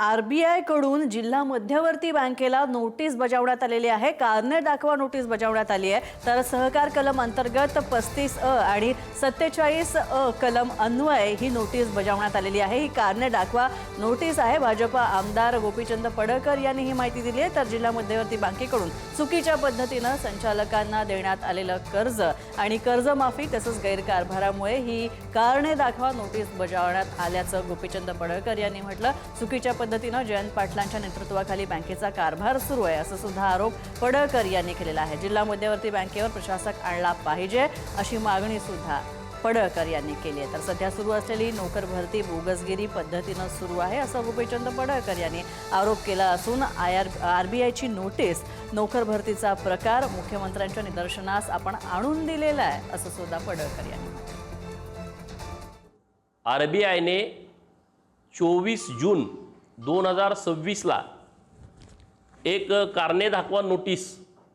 RBI कडून जिल्हा मध्यवर्ती बँकेला नोटीस बजावण्यात आलेली आहे। कारणे दाखवा नोटीस बजावण्यात आली आहे। तर सहकार कलम अंतर्गत 35 अ आणि 47 अ कलम अन्वय ही नोटीस बजावण्यात आलेली आहे। ही कारणे दाखवा नोटीस आहे। भाजपा आमदार गोपीचंद पडळकर यांनी ही माहिती दिली आहे। तर जिल्हा मध्यवर्ती बँकेकडून चुकीच्या पद्धतीने संचालकांना देण्यात आलेलं कर्ज आणि कर्जमाफी तसंच गैरकारभारामुळे ही कारणे दाखवा नोटीस बजावण्यात आल्याचं गोपीचंद पडळकर यांनी म्हटलं। चुकीच्या पद्धतीने जयंत पाटलांच्या नेतृत्वाखाली बँकेचा कारभार सुरू आहे असं सुद्धा आरोप पडळकर यांनी केलेला आहे। जिल्हा मध्यवर्ती बँकेवर प्रशासक आणला पाहिजे अशी मागणी सुद्धा पडळकर यांनी केली आहे। तर सध्या सुरू असलेली नोकर भरती बोगसगिरी पद्धतीने सुरू आहे असं गोपीचंद पडळकर यांनी आरोप केला असून आरबीआयची नोटीस नोकर भरतीचा प्रकार मुख्यमंत्र्यांच्या निदर्शनास आपण आणून दिलेला आहे असं सुद्धा पडळकर यांनी म्हटलं। आरबीआयने 24 जून 2026 ला एक कारणे दाखवा नोटीस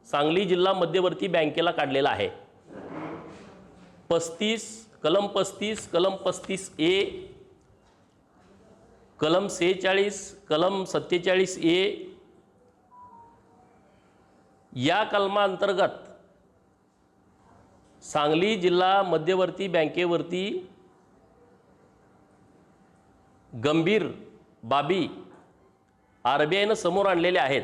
सांगली जिल्हा मध्यवर्ती बँकेला काढलेला आहे। 35 कलम 35 कलम 35 ए कलम 46 कलम 47 ए या कलमांतर्गत सांगली जिल्हा मध्यवर्ती बँकेवरती गंभीर बाबी आरबीआयने समोर आणलेल्या आहेत।